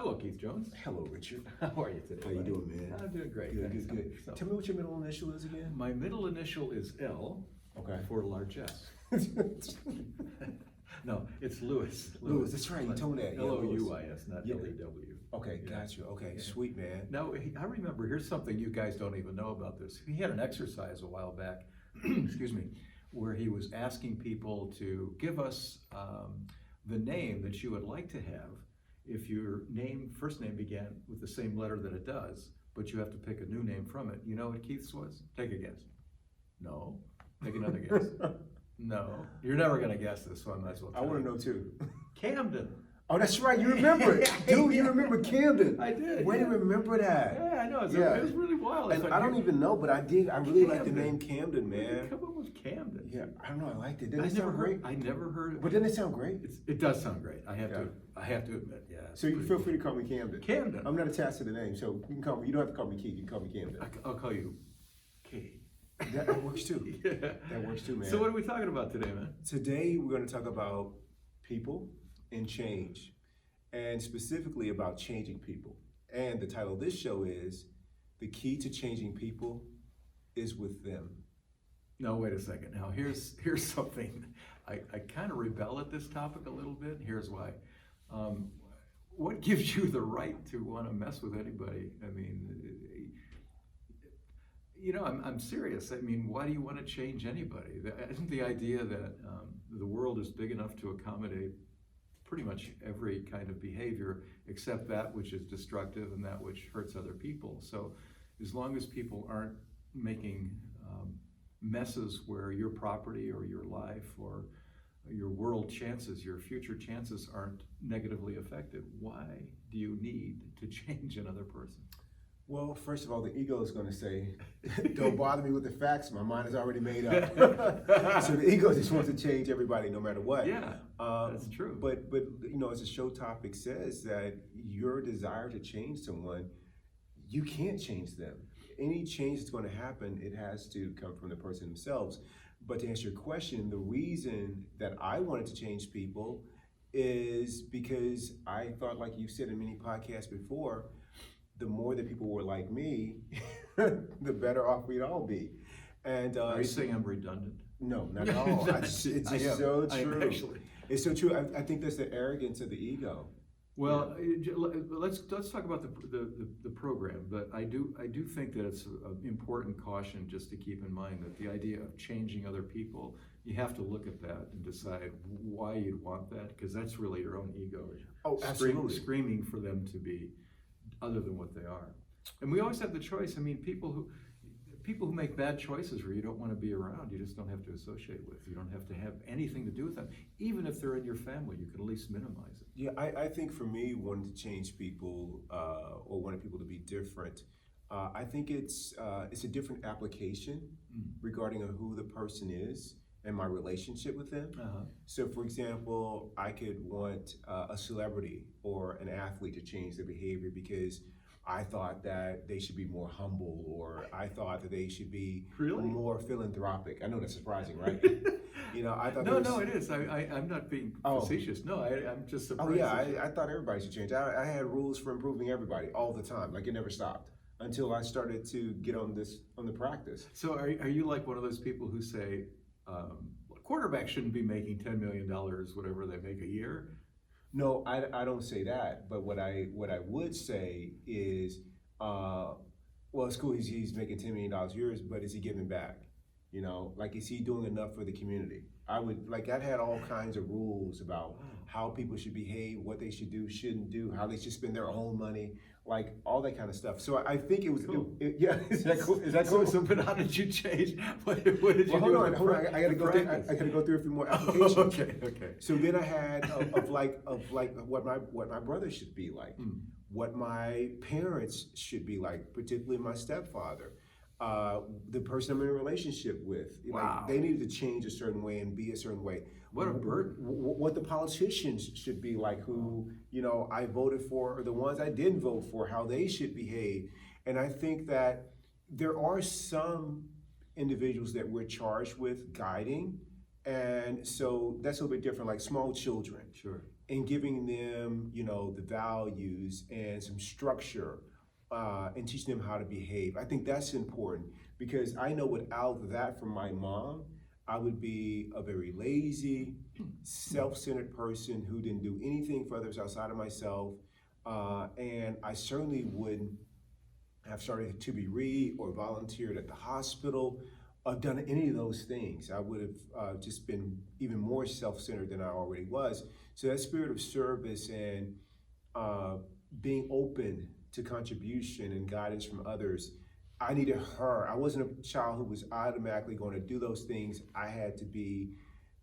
Hello, Keith Jones. Hello, Richard. How are you today? How you buddy? doing, man? I'm doing great. Good, thanks. good, good. So, Tell me what your middle initial is again. my middle initial is L Okay. for largesse. No, it's Lewis. Lewis, that's right. You told me that. Yeah, L-O-U-I-S, not Yeah. L-E-W. Okay, Yeah. got you. Okay, Yeah. sweet, man. Now, I remember, here's something you guys don't even know about this. He had an exercise a while back, excuse me, where he was asking people to give us the name that you would like to have if your first name began with the same letter that it does, but you have to pick a new name from it. You know what Keith's was? Take a guess. No. Take another guess. No. You're never going to guess this, so I might as well tell I want you. to know too. Camden. Oh, that's right. You remember it. Dude, you remember Camden. I did. Way to yeah. remember that. Yeah, I know. It Yeah. was really wild. And thought I don't you- even know, but I did. I really like the Camden. name Camden, Where did you man. come up with Camden? Yeah, I don't know. I liked it. Didn't I it never sound heard. great? I never heard it. But didn't it sound great? It does sound great. I have Yeah. to. I have to admit. Yeah. it's So you pretty feel cool. free to call me Camden. Camden. I'm not attached to the name, so you can call me. You don't have to call me Keith. You can call me Camden. I'll call you K. That works too. Yeah. That works too, man. So what are we talking about today, man? Today we're going to talk about people and change, and specifically about changing people. And the title of this show is "The Key to Changing People is with Them." No, wait a second. Now here's something. I kind of rebel at this topic a little bit. Here's why. What gives you the right to want to mess with anybody? I mean, I'm serious. I mean, why do you want to change anybody? Isn't the idea that the world is big enough to accommodate pretty much every kind of behavior except that which is destructive and that which hurts other people? So as long as people aren't making messes where your property or your life or your world chances, your future chances aren't negatively affected, why do you need to change another person? Well, first of all, the ego is going to say, "Don't bother me with the facts. My mind is already made up." So the ego just wants to change everybody, no matter what. Yeah, that's true. But as the show topic says, that your desire to change someone, you can't change them. Any change that's going to happen, it has to come from the person themselves. But to answer your question, the reason that I wanted to change people is because I thought, like you've said in many podcasts before, the more that people were like me, the better off we'd all be. And Are you saying I'm redundant? no, not at all. It's I am. so I am true. actually. It's so true. I think that's the arrogance of the ego. Well, let's talk about the program. But I do think that it's an important caution just to keep in mind that the idea of changing other people, you have to look at that and decide why you'd want that, because that's really your own ego. Oh, absolutely. Screaming for them to be other than what they are. And we always have the choice. I mean, people who make bad choices where you don't want to be around, you just don't have to associate with. You don't have to have anything to do with them. Even if they're in your family, you can at least minimize it. Yeah, I think for me, wanting to change people or wanting people to be different, I think it's a different application regarding who the person is and my relationship with them. So for example, I could want a celebrity or an athlete to change their behavior because I thought that they should be more humble, or I thought that they should be more philanthropic. I know that's surprising, right? I thought No, it is. I'm not being facetious. No, I'm just surprised. Oh yeah, I thought everybody should change. I had rules for improving everybody all the time. Like it never stopped until I started to get on the practice. So are you like one of those people who say quarterbacks shouldn't be making $10 million, whatever they make a year? No, I don't say that. But what I would say is, well, it's cool. He's making $10 million a year, but is he giving back? Like, is he doing enough for the community? I'd had all kinds of rules about how people should behave, what they should do, shouldn't do, how they should spend their own money, like all that kind of stuff. So I think it was, cool. Yeah, is that cool? Is that cool? So but how did you change? What did you do? Hold on. I gotta go through a few more applications. Okay. So then I had of what my brother should be like, what my parents should be like, particularly my stepfather, the person I'm in a relationship with. Wow. Like, they needed to change a certain way and be a certain way. What a burden. What the politicians should be like, who I voted for, or the ones I didn't vote for, how they should behave. And I think that there are some individuals that we're charged with guiding, and so that's a little bit different, like small children. Sure. and giving them, the values and some structure, and teaching them how to behave. I think that's important because I know without that from my mom, I would be a very lazy, self-centered person who didn't do anything for others outside of myself. And I certainly wouldn't have started ToBeRe or volunteered at the hospital or done any of those things. I would have just been even more self-centered than I already was. So that spirit of service and being open to contribution and guidance from others, I needed her. I wasn't a child who was automatically going to do those things. I had to be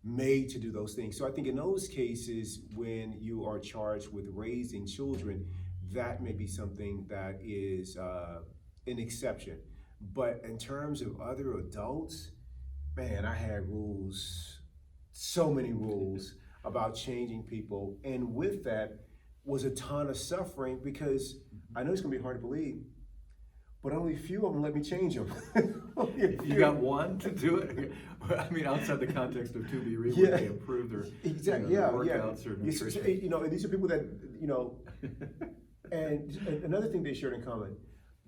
made to do those things. So I think in those cases, when you are charged with raising children, that may be something that is an exception. But in terms of other adults, man, I had rules, so many rules about changing people. And with that was a ton of suffering because I know it's gonna be hard to believe, but only a few of them let me change them. You got one to do it? I mean, outside the context of ToBeRe, Yeah. where they improve their Exactly. their Yeah, workouts yeah. or Yes, nutrition. and these are people that, and another thing they shared in common,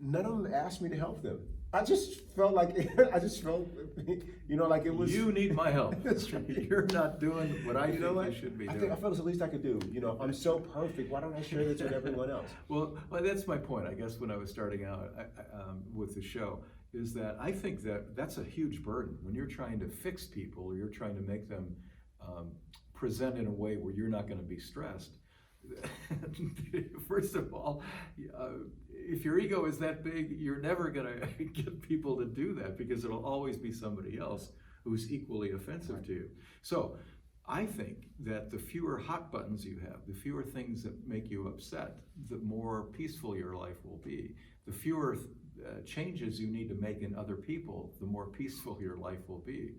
none of them asked me to help them. I just felt like, like it was. You need my help. That's right. You're not doing what I think you should be I doing. felt it's the least I could do. I'm so perfect. Why don't I share this with everyone else? Well, that's my point. I guess when I was starting out with the show, is that I think that that's a huge burden when you're trying to fix people or you're trying to make them present in a way where you're not going to be stressed. First of all, if your ego is that big, you're never going to get people to do that because it'll always be somebody else who's equally offensive to you. So I think that the fewer hot buttons you have, the fewer things that make you upset, the more peaceful your life will be. The fewer changes you need to make in other people, the more peaceful your life will be.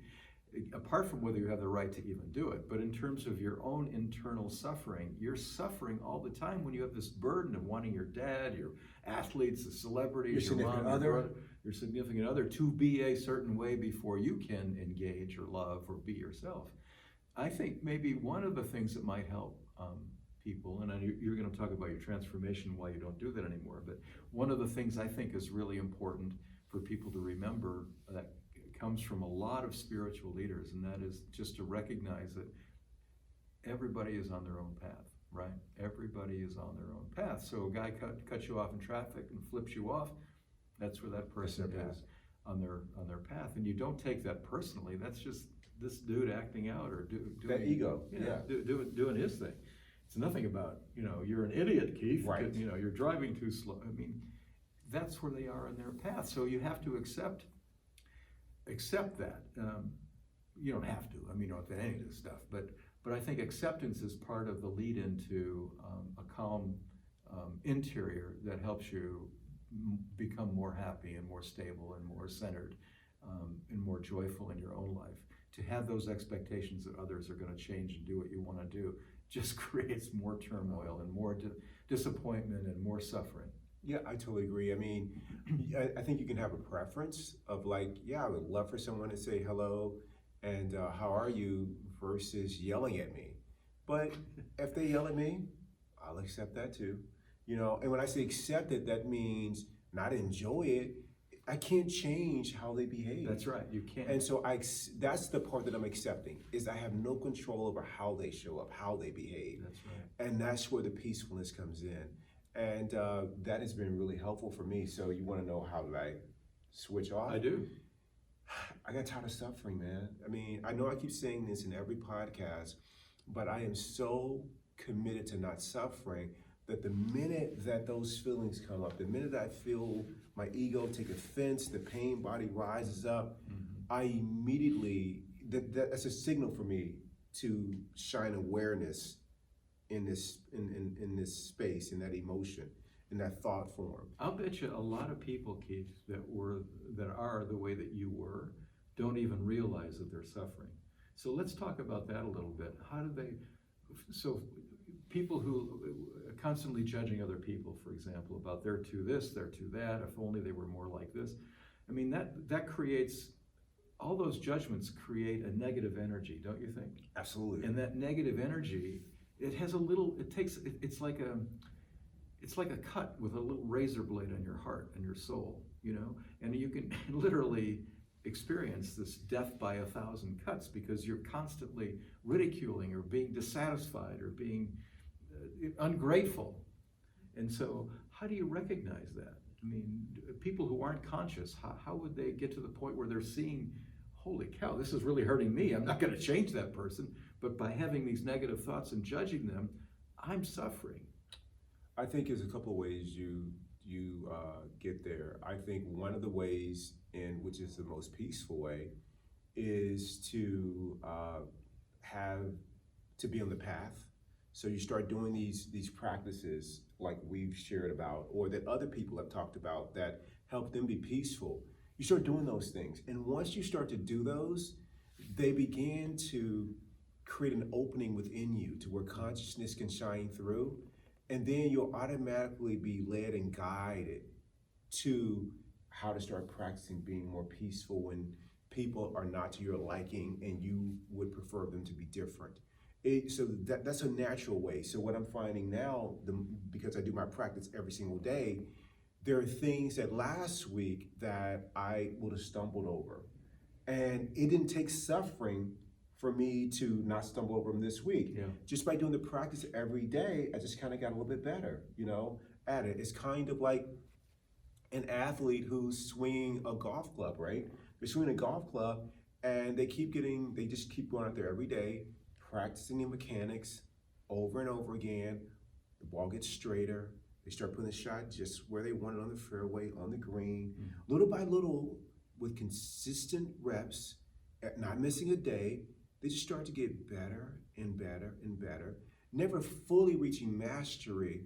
Apart from whether you have the right to even do it, but in terms of your own internal suffering, you're suffering all the time when you have this burden of wanting your dad, your athletes, the celebrities, your mom, your brother, your significant other to be a certain way before you can engage or love or be yourself. I think maybe one of the things that might help people, and you're going to talk about your transformation, why you don't do that anymore, but one of the things I think is really important for people to remember that comes from a lot of spiritual leaders, and that is just to recognize that everybody is on their own path, right? Everybody is on their own path. So a guy cuts you off in traffic and flips you off, that's where that person is on their path. And you don't take that personally. That's just this dude acting out or doing that ego. Doing his thing. It's nothing about, you're an idiot, Keith. Right. You're driving too slow. I mean, that's where they are in their path. So you have to accept that. You don't have to. I mean, you don't have to any of this stuff. But I think acceptance is part of the lead into a calm interior that helps you become more happy and more stable and more centered and more joyful in your own life. To have those expectations that others are going to change and do what you want to do just creates more turmoil and more disappointment and more suffering. Yeah, I totally agree. I mean, I think you can have a preference of I would love for someone to say hello and how are you versus yelling at me. But if they yell at me, I'll accept that too. And when I say accept it, that means not enjoy it. I can't change how they behave. That's right, you can't. And so that's the part that I'm accepting, is I have no control over how they show up, how they behave. That's right. And that's where the peacefulness comes in. And that has been really helpful for me. So you want to know how did I switch off? I do. I got tired of suffering, man. I mean, I know I keep saying this in every podcast, but I am so committed to not suffering that the minute that those feelings come up, the minute I feel my ego take offense, the pain body rises up, I immediately, that's a signal for me to shine awareness in this space, in that emotion, in that thought form. I'll bet you a lot of people, Keith, that are the way that you were, don't even realize that they're suffering. So let's talk about that a little bit. So people who constantly judging other people, for example, about they're too this, they're too that, if only they were more like this. I mean, that creates, all those judgments create a negative energy, don't you think? Absolutely. And that negative energy it has a little, it's like a cut with a little razor blade on your heart and your soul, you know? And you can literally experience this death by 1,000 cuts because you're constantly ridiculing or being dissatisfied or being ungrateful. And so how do you recognize that? I mean, people who aren't conscious, how would they get to the point where they're seeing, holy cow, this is really hurting me. I'm not going to change that person. But by having these negative thoughts and judging them, I'm suffering. I think there's a couple of ways you get there. I think one of the ways, and which is the most peaceful way, is to be on the path. So you start doing these practices like we've shared about, or that other people have talked about that help them be peaceful. You start doing those things, and once you start to do those, they begin to create an opening within you to where consciousness can shine through. And then you'll automatically be led and guided to how to start practicing being more peaceful when people are not to your liking and you would prefer them to be different. So that's a natural way. So what I'm finding now, because I do my practice every single day, there are things that last week that I would have stumbled over. And it didn't take suffering for me to not stumble over them this week. Yeah. Just by doing the practice every day, I just kind of got a little bit better, at it. It's kind of like an athlete who's swinging a golf club, right? They're swinging a golf club and they just keep going out there every day, practicing the mechanics over and over again. The ball gets straighter. They start putting the shot just where they want it on the fairway, on the green. Mm-hmm. Little by little, with consistent reps, not missing a day, they just start to get better and better and better, never fully reaching mastery,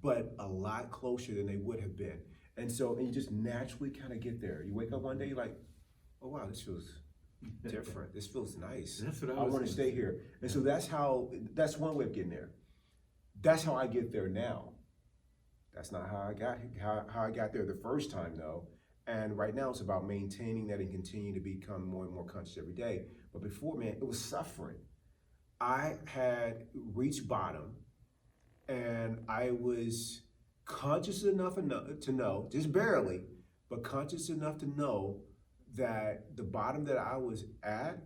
but a lot closer than they would have been. And you just naturally kind of get there. You wake up one day, you're like, oh wow, this feels different. This feels nice. That's what I want to stay here. And so that's one way of getting there. That's how I get there now. That's not how I got there the first time though. And right now it's about maintaining that and continuing to become more and more conscious every day. But before, man, it was suffering. I had reached bottom and I was conscious enough to know, just barely, but conscious enough to know that the bottom that I was at,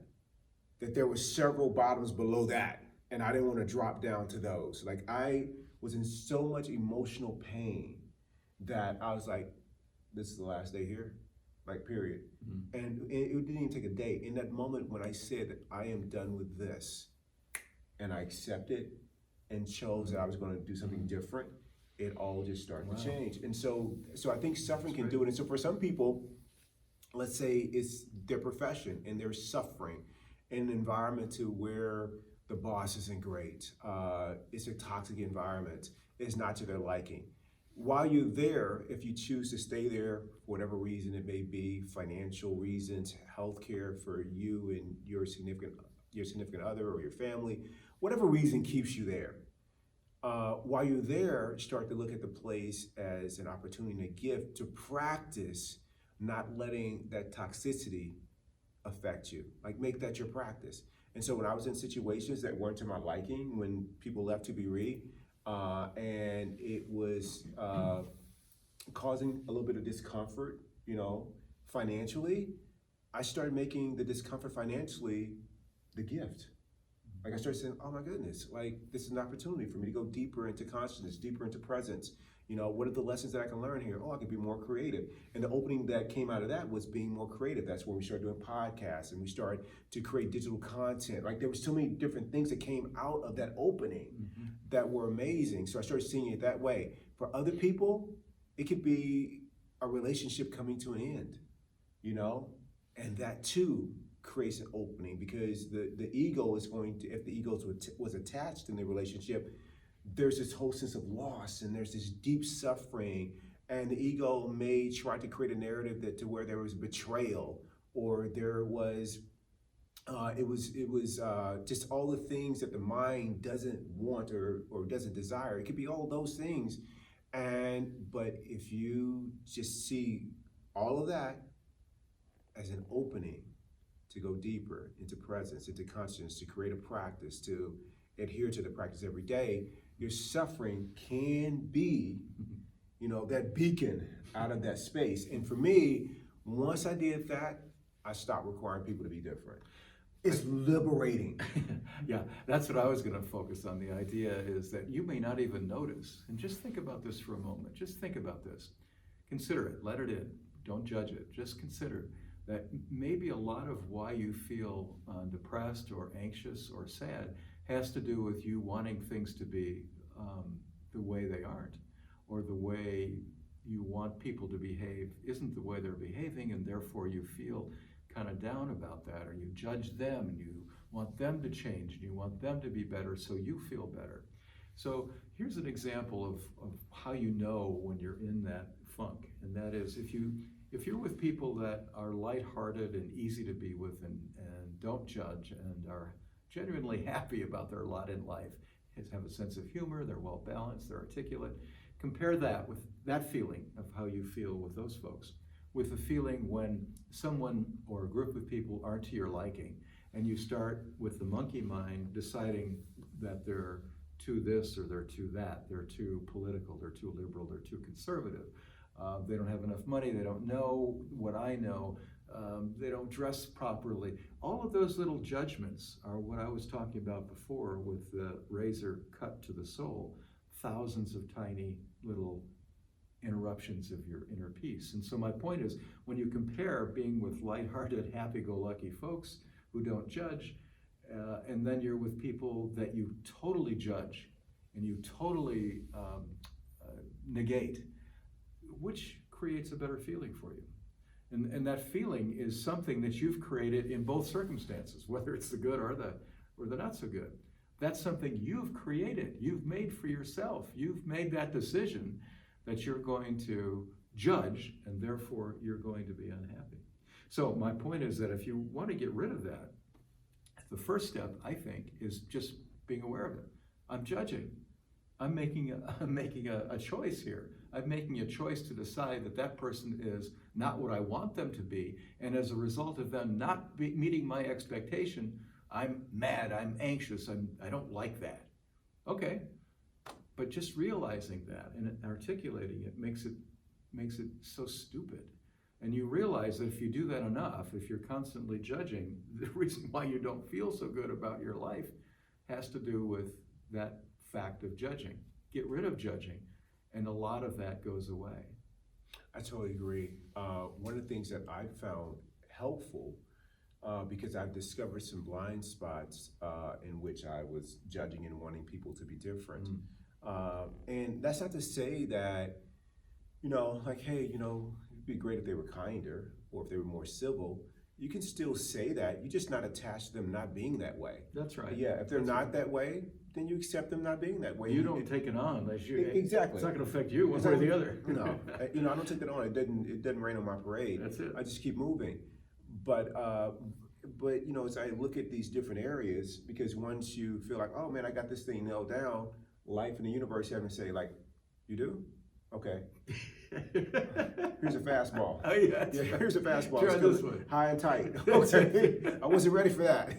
that there were several bottoms below that. And I didn't want to drop down to those. Like I was in so much emotional pain that I was like, this is the last day here, like period. Mm-hmm. And it didn't even take a day. In that moment when I said that I am done with this and I accepted and chose that I was going to do something different, it all just started to change. And so I think suffering can do it. And so for some people, let's say it's their profession and they're suffering in an environment to where the boss isn't great. It's a toxic environment. It's not to their liking. While you're there, if you choose to stay there for whatever reason it may be, financial reasons, healthcare for you and your significant other or your family, whatever reason keeps you there. While you're there, start to look at the place as an opportunity and a gift to practice not letting that toxicity affect you. Like make that your practice. And so when I was in situations that weren't to my liking, when people left ToBeRe, and it was causing a little bit of discomfort, financially, I started making the discomfort financially the gift. Like I started saying, oh my goodness, like this is an opportunity for me to go deeper into consciousness, deeper into presence. What are the lessons that I can learn here? Oh, I can be more creative. And the opening that came out of that was being more creative. That's when we started doing podcasts and we started to create digital content. Like there were so many different things that came out of that opening that were amazing. So I started seeing it that way. For other people, it could be a relationship coming to an end, and that too creates an opening because the ego is going to, if the ego was attached in the relationship, there's this whole sense of loss and there's this deep suffering, and the ego may try to create a narrative that to where there was betrayal or there was it was just all the things that the mind doesn't want or doesn't desire. It could be all those things, but if you just see all of that as an opening to go deeper into presence, into consciousness, to create a practice, to adhere to the practice every day, your suffering can be, that beacon out of that space. And for me, once I did that, I stopped requiring people to be different. It's liberating. Yeah, that's what I was going to focus on. The idea is that you may not even notice. And just think about this for a moment. Just think about this. Consider it. Let it in. Don't judge it. Just consider that maybe a lot of why you feel depressed or anxious or sad has to do with you wanting things to be the way they aren't, or the way you want people to behave isn't the way they're behaving, and therefore you feel kind of down about that, or you judge them and you want them to change and you want them to be better so you feel better. So here's an example of how you know when you're in that funk, and that is if you're with people that are lighthearted and easy to be with and don't judge and are genuinely happy about their lot in life, have a sense of humor, they're well balanced, they're articulate, compare that with that feeling of how you feel with those folks with the feeling when someone or a group of people aren't to your liking, and you start with the monkey mind deciding that they're too this or they're too that, they're too political, they're too liberal, they're too conservative, they don't have enough money, they don't know what I know, they don't dress properly. All of those little judgments are what I was talking about before with the razor cut to the soul, thousands of tiny little interruptions of your inner peace. And so my point is, when you compare being with lighthearted, happy-go-lucky folks who don't judge, and then you're with people that you totally judge and you totally negate, which creates a better feeling for you? And that feeling is something that you've created in both circumstances, whether it's the good or the not so good. That's something you've created, you've made for yourself. You've made that decision that you're going to judge, and therefore you're going to be unhappy. So my point is that if you want to get rid of that, the first step, I think, is just being aware of it. I'm judging. I'm making a choice here. I'm making a choice to decide that that person is not what I want them to be, and as a result of them not meeting my expectation, I'm mad, I'm anxious, I don't like that. Okay, but just realizing that and articulating it makes it so stupid. And you realize that if you do that enough, if you're constantly judging, the reason why you don't feel so good about your life has to do with that fact of judging. Get rid of judging, and a lot of that goes away. I totally agree. One of the things that I found helpful, because I've discovered some blind spots in which I was judging and wanting people to be different. And that's not to say that, like, hey, it'd be great if they were kinder or if they were more civil. You can still say that. You're just not attached to them not being that way. That's right. Yeah, if they're not that way, then you accept them not being that way. You don't take it on unless you. Exactly. It's not going to affect you one way or the other. No, I don't take that on. It doesn't rain on my parade. That's it. I just keep moving. But as I look at these different areas, because once you feel like, oh man, I got this thing nailed down, life and the universe have to say, like, you do? Okay. Here's a fastball. Oh, yeah, Yeah, here's a fastball. Try It's this good. one. High and tight. Okay. I wasn't ready for that.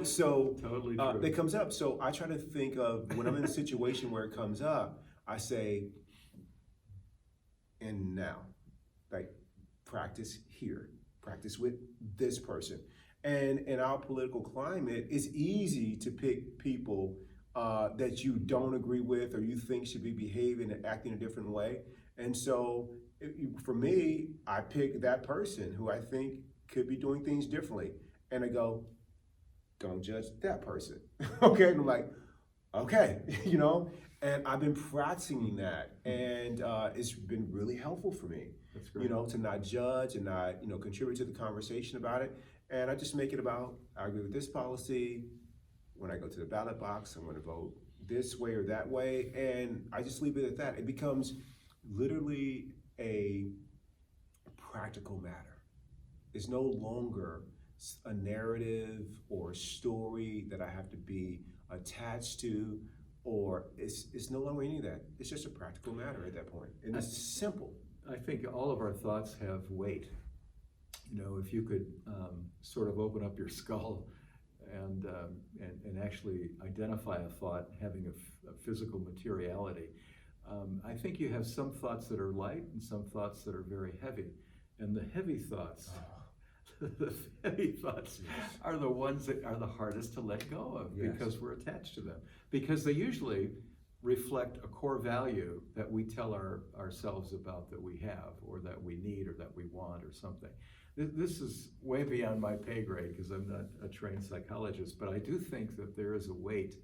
So Totally true. it comes up. So I try to think of when I'm in a situation where it comes up, I say, and now, like, practice here, practice with this person. And in our political climate, it's easy to pick people that you don't agree with or you think should be behaving and acting a different way. And so for me, I pick that person who I think could be doing things differently. And I go, don't judge that person. Okay, and I'm like, okay, and I've been practicing that, and it's been really helpful for me. That's great. To not judge and not, contribute to the conversation about it. And I just make it about, I agree with this policy. When I go to the ballot box, I'm going to vote this way or that way, and I just leave it at that. It becomes literally a practical matter. It's no longer a narrative or a story that I have to be attached to, or it's no longer any of that. It's just a practical matter at that point, and it's simple. I think all of our thoughts have weight. If you could sort of open up your skull and actually identify a thought having a physical materiality. I think you have some thoughts that are light and some thoughts that are very heavy. And the heavy thoughts, the heavy thoughts are the ones that are the hardest to let go of because we're attached to them. Because they usually reflect a core value that we tell ourselves about that we have or that we need or that we want or something. This is way beyond my pay grade because I'm not a trained psychologist, but I do think that there is a weight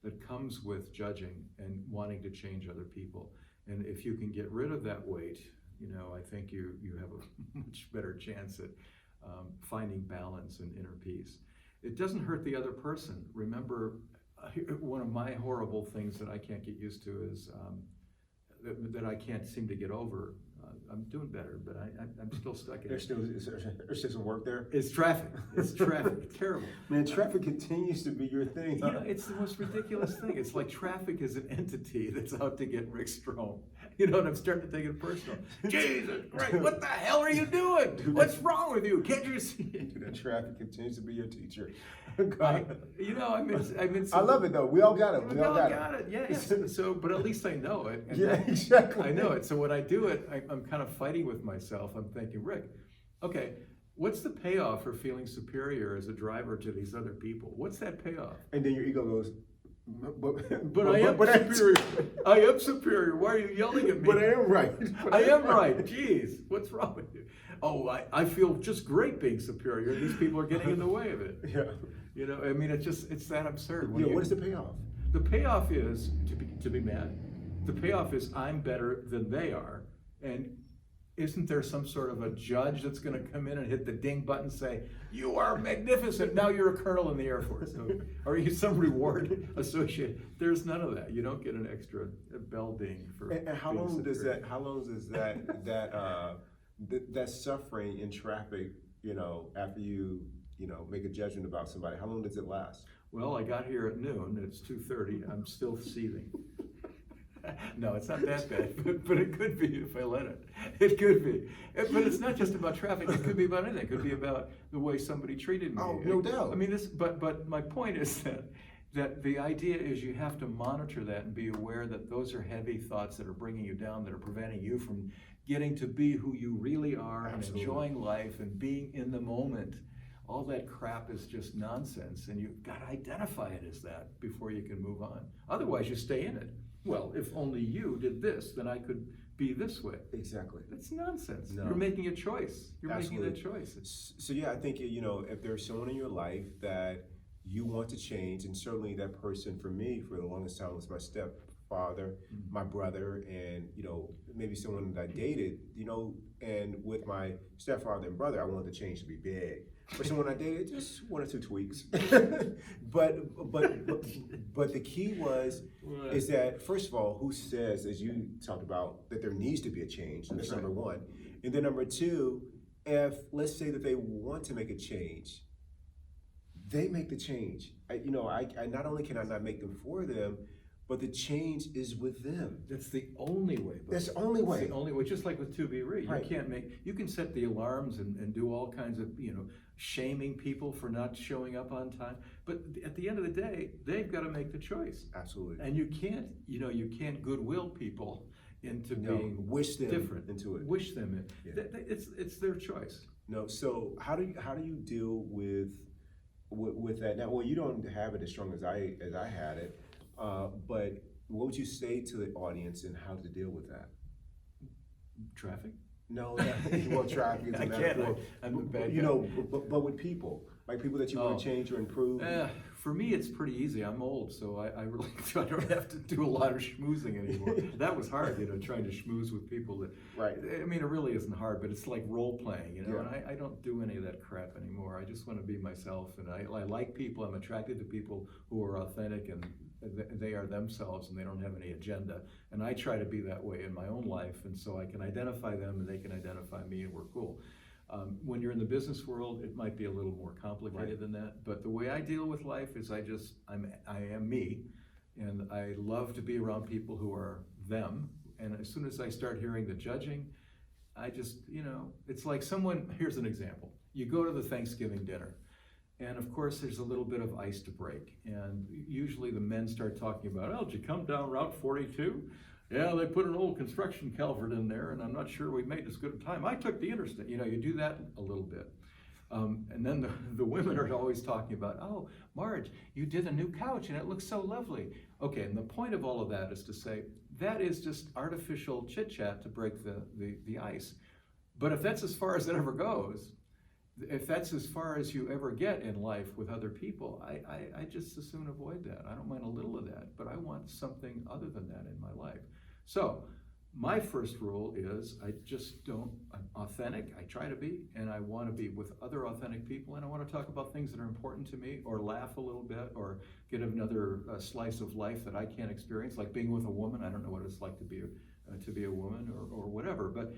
that comes with judging and wanting to change other people. And if you can get rid of that weight, I think you have a much better chance at finding balance and inner peace. It doesn't hurt the other person. Remember, one of my horrible things that I can't get used to is that I can't seem to get over. I'm doing better, but I'm still stuck in it. There's still some work there? It's traffic. It's traffic. Terrible. Man, traffic continues to be your thing. It's the most ridiculous thing. It's like traffic is an entity that's out to get Rick Strome. And I'm starting to take it personal. Jesus Christ, what the hell are you doing? What's wrong with you? Can't you see it? That traffic continues to be your teacher. I'm in I love it though. We all got it. We all got it. Yes. So, but at least I know it. And exactly. I know it. So when I do it, I'm kind of fighting with myself. I'm thinking, Rick, okay, what's the payoff for feeling superior as a driver to these other people? What's that payoff? And then your ego goes, but I am superior. I am superior. Why are you yelling at me? But I am right. I am right. Jeez, what's wrong with you? Oh, I feel just great being superior. These people are getting in the way of it. Yeah. It's that absurd. What is the payoff? The payoff is to be mad. The payoff is I'm better than they are. And isn't there some sort of a judge that's going to come in and hit the ding button and say, you are magnificent, now you're a colonel in the Air Force? Or you some reward associated? There's none of that. You don't get an extra bell ding for And how being long does superior. that suffering in traffic, after you make a judgment about somebody, how long does it last? Well, I got here at noon, it's 2:30, I'm still seething. No, it's not that bad, but it could be if I let it. It could be. But it's not just about traffic, it could be about anything. It could be about the way somebody treated me. Oh, no doubt. But my point is that the idea is you have to monitor that and be aware that those are heavy thoughts that are bringing you down, that are preventing you from getting to be who you really are. Absolutely. And enjoying life and being in the moment. All that crap is just nonsense, and you've got to identify it as that before you can move on. Otherwise, you stay in it. Well, if only you did this, then I could be this way. Exactly. That's nonsense. No. You're making a choice. You're Absolutely. making that choice. So yeah, I think, if there's someone in your life that you want to change, and certainly that person for me, for the longest time, was my stepfather, my brother, and, maybe someone that I dated, and with my stepfather and brother, I wanted the change to be big. For someone I dated, just one or two tweaks. but the key is that, first of all, who says, as you talked about, that there needs to be a change? That's right. number one. And then number two, if let's say that they want to make a change, they make the change. I not only can I not make them for them, but the change is with them. That's the only way. That's the only way. It's the only way. Just like with ToBeRe, Right. you can set the alarms and do all kinds of, shaming people for not showing up on time. But at the end of the day, they've got to make the choice. Absolutely. And you can't goodwill people into being wish them different. into it. Wish them in. Yeah. It's their choice. No. So how do you deal with that now? Well, you don't have it as strong as I had it. But what would you say to the audience and how to deal with that? Traffic? No, well, traffic is a I metaphor. can't. I'm a bad guy. But with people, like people that you want to change or improve. For me, it's pretty easy. I'm old, so I really I don't have to do a lot of schmoozing anymore. That was hard, trying to schmooze with people. Right. I mean, it really isn't hard, but it's like role playing, Yeah. And I don't do any of that crap anymore. I just want to be myself, and I like people. I'm attracted to people who are authentic and they are themselves, and they don't have any agenda. And I try to be that way in my own life, and so I can identify them, and they can identify me, and we're cool. When you're in the business world, it might be a little more complicated than that. But the way I deal with life is I am me, and I love to be around people who are them. And as soon as I start hearing the judging, I just, it's like here's an example. You go to the Thanksgiving dinner, And of course, there's a little bit of ice to break. And usually the men start talking about, oh, did you come down Route 42? Yeah, they put an old construction culvert in there, and I'm not sure we made as good a time. I took the interstate. You know, you do that a little bit. And then the women are always talking about, oh, Marge, you did a new couch and it looks so lovely. Okay, and the point of all of that is to say, that is just artificial chit-chat to break the ice. But if that's as far as it ever goes, if that's as far as you ever get in life with other people, I just as soon avoid that. I don't mind a little of that, but I want something other than that in my life. So my first rule is I'm authentic, I try to be, and I want to be with other authentic people, and I want to talk about things that are important to me, or laugh a little bit, or get another slice of life that I can't experience, like being with a woman. I don't know what it's like to be a woman or whatever, but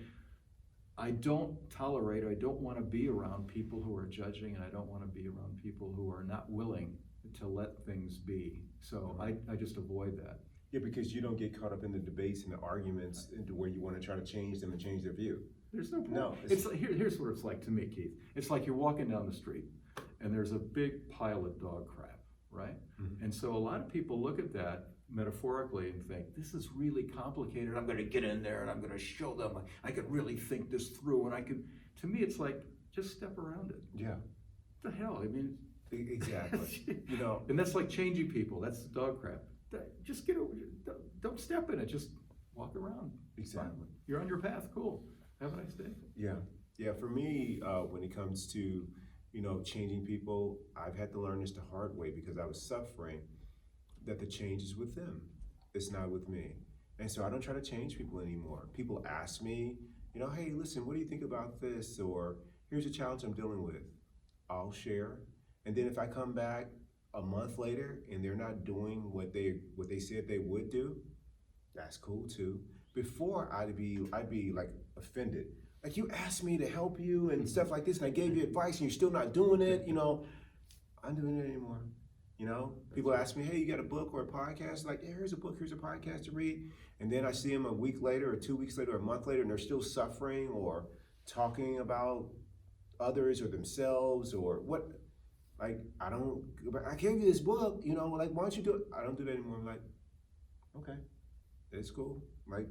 I don't tolerate, or I don't want to be around people who are judging, and I don't want to be around people who are not willing to let things be. So I just avoid that. Yeah, because you don't get caught up in the debates and the arguments into where you want to try to change them and change their view. There's no point. No, It's like, here's what it's like to me, Keith. It's like you're walking down the street and there's a big pile of dog crap, right? Mm-hmm. And so a lot of people look at that metaphorically and think, this is really complicated. I'm going to get in there and I'm going to show them I could really think this through. And to me, it's like, just step around it. Yeah. What the hell? I mean, exactly. You know, and that's like changing people. That's the dog crap. Just don't step in it. Just walk around. Exactly. You're on your path. Cool. Have a nice day. Yeah. Yeah. For me, when it comes to, changing people, I've had to learn this the hard way because I was suffering that the change is with them. It's not with me. And so I don't try to change people anymore. People ask me, hey, listen, what do you think about this? Or here's a challenge I'm dealing with. I'll share. And then if I come back a month later and they're not doing what they said they would do, that's cool too. Before I'd be like offended. Like, you asked me to help you and stuff like this, and I gave you advice and you're still not doing it, I'm not doing it anymore. People ask me, hey, you got a book or a podcast? Like, yeah, here's a book, here's a podcast to read. And then I see them a week later or 2 weeks later or a month later and they're still suffering or talking about others or themselves or what. Like, I gave you this book, like, why don't you do it? I don't do that anymore. I'm like, okay, that's cool. Like,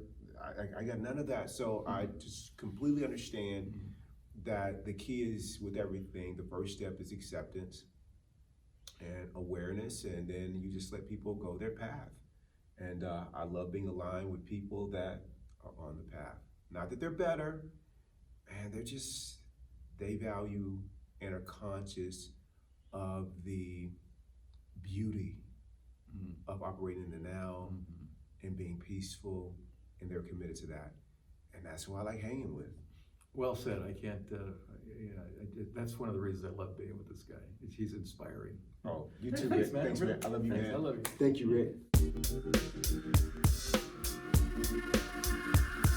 I got none of that. So I just completely understand that the key is with everything. The first step is acceptance and awareness, and then you just let people go their path. And I love being aligned with people that are on the path. Not that they're better, and they value and are conscious of the beauty of operating in the now and being peaceful, and they're committed to that. And that's who I like hanging with. Well said. I can't, that's one of the reasons I love being with this guy. He's inspiring. Oh, you too, Thanks, Rick. man. Thanks, man. I love you, Thanks. man. I love you. Thank you, Rick.